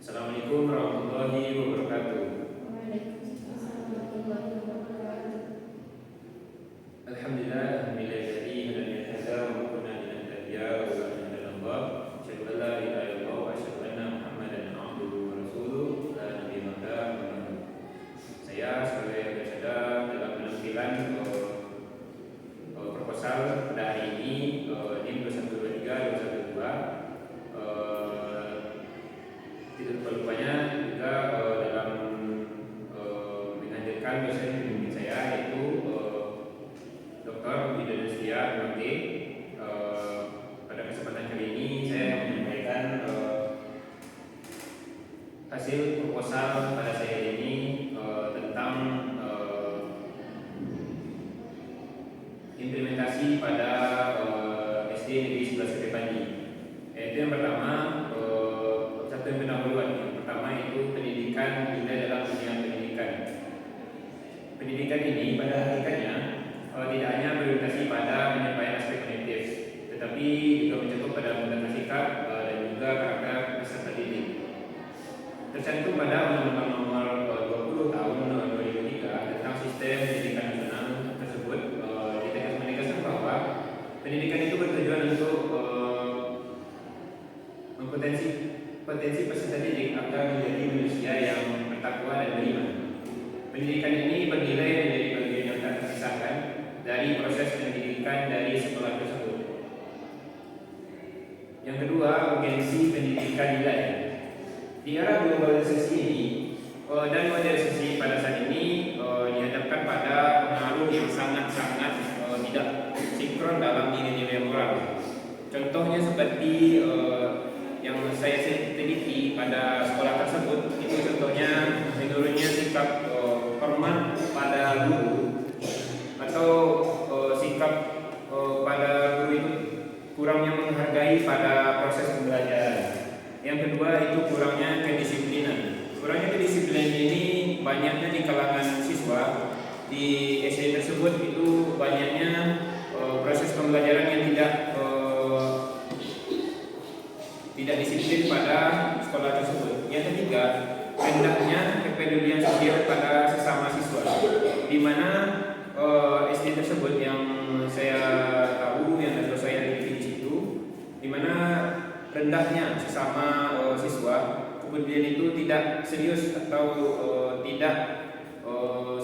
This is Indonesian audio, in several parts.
Assalamualaikum warahmatullahi wabarakatuh. Waalaikumsalam warahmatullahi wabarakatuh. Alhamdulillah, alhamdulillahilladzi hadana hadza wa ma kunna linahtadiya laula an hadana Allah. Asyhadu an la ilaha illallah wa asyhadu anna Muhammadan abduhu wa rasuluh la nabiyya ba'dahu. Saya sebagai ambassador dalam penampilan proposal pada hari ini NIM 2123 212 tidak terlupanya juga dalam menghadirkan dosen pembimbing saya yaitu Dr. Widodo Setia MD. Pada kesempatan kali ini saya menyampaikan hasil proposal pada saya ini tentang implementasi pada SD Negeri 11 Ketepanji. Yaitu yang pertama satu pendahuluan. Yang pertama itu pendidikan nilai dalam dunia pendidikan. Pendidikan ini pada hakikatnya tidak hanya berorientasi pada penyampaian aspek kognitif, tetapi juga mencakup pada modal sikap dan juga karakter peserta didik. Tercantum pada Undang-Undang Nomor 20 Tahun 2003 tentang Sistem Pendidikan Nasional tersebut ditegaskan bahwa pendidikan itu bertujuan untuk potensi peserta didik agar menjadi manusia yang bertakwa dan beriman. Pendidikan ini bernilai menjadi bagian yang tak terpisahkan dari proses pendidikan dari sekolah tersebut. Yang kedua, urgensi pendidikan nilai. Di era globalisasi ini dan modernisasi pada saat ini dihadapkan pada pengaruh yang sangat-sangat tidak sinkron dalam nilai-nilai moral. Contohnya seperti yang saya teliti pada sekolah tersebut, itu contohnya menurunnya sikap hormat pada guru atau sikap pada guru itu kurangnya menghargai pada proses pembelajaran. Yang kedua itu kurangnya kedisiplinan. Kurangnya kedisiplinan ini banyaknya di kalangan siswa di SD tersebut, itu banyaknya proses pembelajaran yang tidak disiplin pada sekolah tersebut. Yang ketiga, rendahnya kepedulian sosial pada sesama siswa, di mana SD tersebut yang saya tahu, yang ada saya di situ, di mana rendahnya sesama siswa, kemudian itu tidak serius atau tidak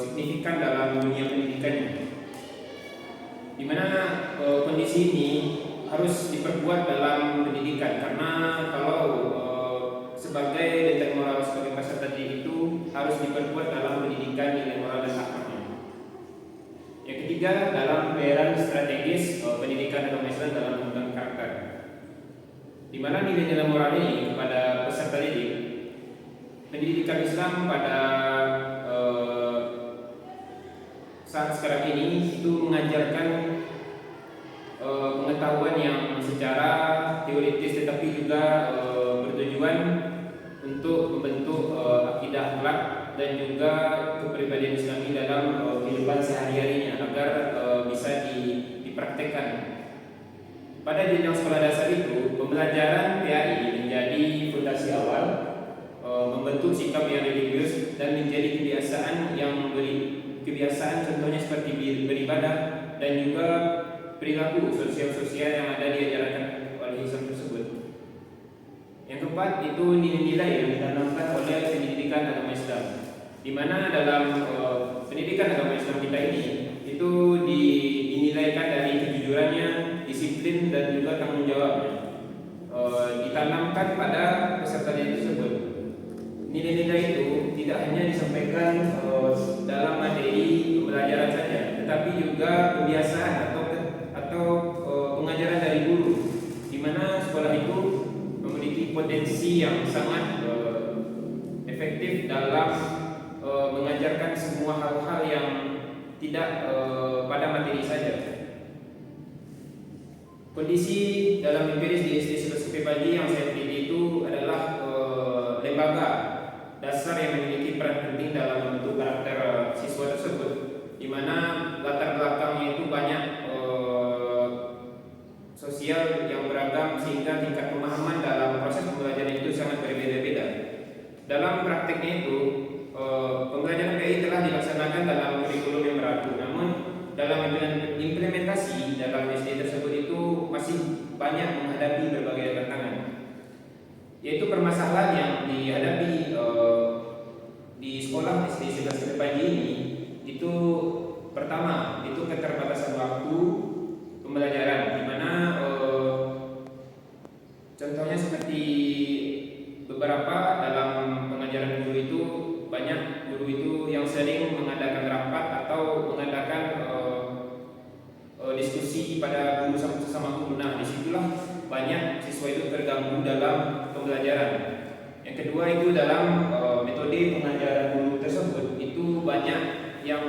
signifikan dalam dunia pendidikannya, di mana kondisi ini harus diperkuat dalam pendidikan, karena kalau sebagai detek moral sebagai peserta didik itu harus diperkuat dalam pendidikan nilai moral dan akhlaknya. Yang ketiga, dalam peran strategis pendidikan agama Islam dalam membangun karakter, di mana nilai-nilai moral ini kepada peserta didik. Pendidikan Islam pada saat sekarang ini itu mengajarkan pengetahuan yang secara teoritis tetapi juga bertujuan untuk membentuk akidah akhlak dan juga kepribadian Islami dalam kehidupan sehari-harinya agar bisa dipraktekkan. Pada jenjang sekolah dasar itu, pembelajaran TAI menjadi fondasi awal membentuk sikap yang religius dan menjadi kebiasaan contohnya seperti beribadah dan juga perilaku sosial yang ada diajarkan oleh Islam tersebut. Yang keempat itu nilai-nilai yang ditanamkan oleh pendidikan agama Islam, di mana dalam pendidikan agama Islam kita ini itu dinilaikan dari kejujurannya, disiplin dan juga tanggung jawabnya, ditanamkan pada peserta didik tersebut. Nilai-nilai itu tidak hanya disampaikan dalam materi pembelajaran saja, tetapi juga kebiasaan atau pengajaran dari guru, di mana sekolah itu memiliki potensi yang sangat efektif dalam mengajarkan semua hal-hal yang tidak pada materi saja. Kondisi dalam empiris di SD 11 Ketepanji yang saya pilih itu adalah lembaga dasar yang memiliki peran penting dalam membentuk karakter siswa tersebut, di mana latar belakangnya itu banyak sosial yang beragam sehingga tingkat pemahaman dalam proses pembelajaran itu sangat berbeda-beda. menariknya itu pembelajaran PI telah dilaksanakan dalam kurikulum yang berlaku, namun dalam implementasi dalam SD tersebut itu masih banyak menghadapi berbagai tantangan, yaitu permasalahan yang dihadapi di sekolah SD 11 Panji ini. Itu pertama, itu keterbatasan waktu pembelajaran, di mana contohnya seperti beberapa dalam pengajaran guru itu, banyak guru itu yang sering mengadakan rapat atau mengadakan diskusi pada guru sesama guru. Nah, disitulah banyak siswa itu terganggu dalam pembelajaran. Yang kedua itu dalam metode pengajaran guru tersebut itu banyak yang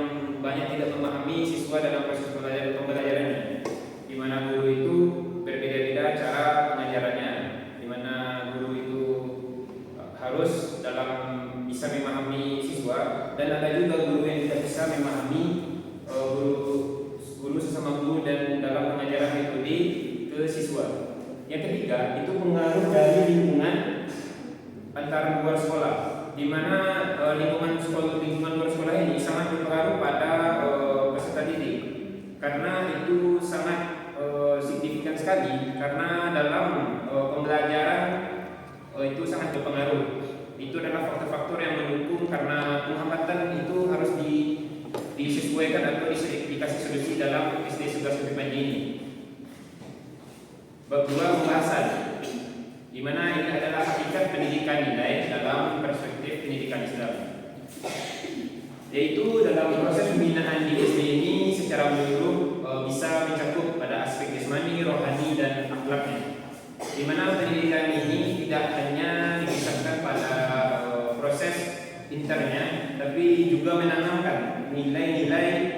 tidak memahami siswa dalam proses pembelajarannya, di mana guru itu berbeda-beda cara pengajarannya, di mana guru itu harus dalam bisa memahami siswa, dan ada juga guru yang tidak bisa memahami guru sesama guru dan dalam pengajaran metode ke siswa. Yang ketiga itu pengaruh dari lingkungan antar luar sekolah, di mana lingkungan luar sekolah ini sangat berpengaruh pada peserta didik, karena itu sangat signifikan sekali, karena dalam pembelajaran itu sangat berpengaruh. Itu adalah faktor-faktor yang mendukung, karena penghambatan itu harus disesuaikan atau dikasih solusi dalam SD 11 Panji ini. Bab 2 pembahasan, di mana ini adalah hakikat pendidikan nilai dalam perspektif pendidikan Islam, yaitu dalam proses pembinaan di SD ini secara menyeluruh bisa mencakup pada aspek jasmani, rohani, dan akhlaknya, di mana pendidikan ini tidak hanya dipisahkan pada proses internya, tapi juga menanamkan nilai-nilai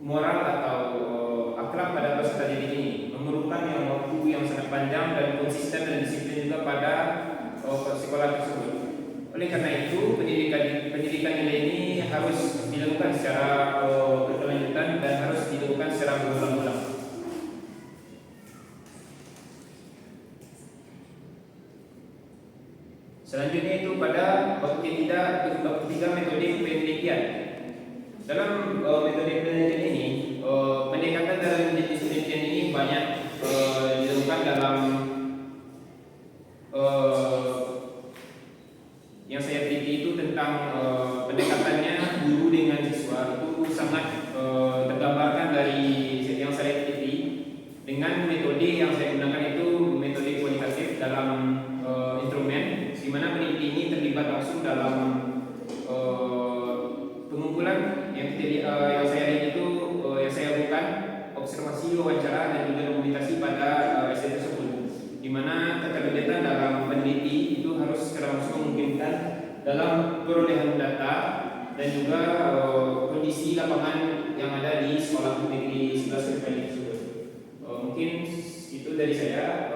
moral atau akhlak pada peserta didik ini, memerlukan yang waktu yang sangat panjang dan konsisten dan disiplin juga pada sekolah tersebut. Oleh karena itu, pendidikan nilai ini harus dilakukan secara berkelanjutan dan harus dilakukan secara berulang-ulang. Selanjutnya itu pada bab ketiga metode penelitian. Dalam metode penelitian ini, pendekatan dalam jenis penelitian ini banyak dilakukan dalam yang saya teliti itu tentang pendekatannya guru dengan siswa, itu sangat tergambarkan dari yang saya teliti dengan metode yang saya gunakan, itu metode kualitatif dalam instrumen, di mana peneliti ini terlibat langsung dalam pengumpulan yang saya lihat itu yang saya lakukan observasi, wawancara, dan juga dokumentasi pada essay tersebut, di mana keterlibatan dalam peneliti itu harus secara langsung memungkinkan dalam perolehan data dan juga kondisi lapangan yang ada di sekolah negeri 11 tersebut. Mungkin itu dari saya.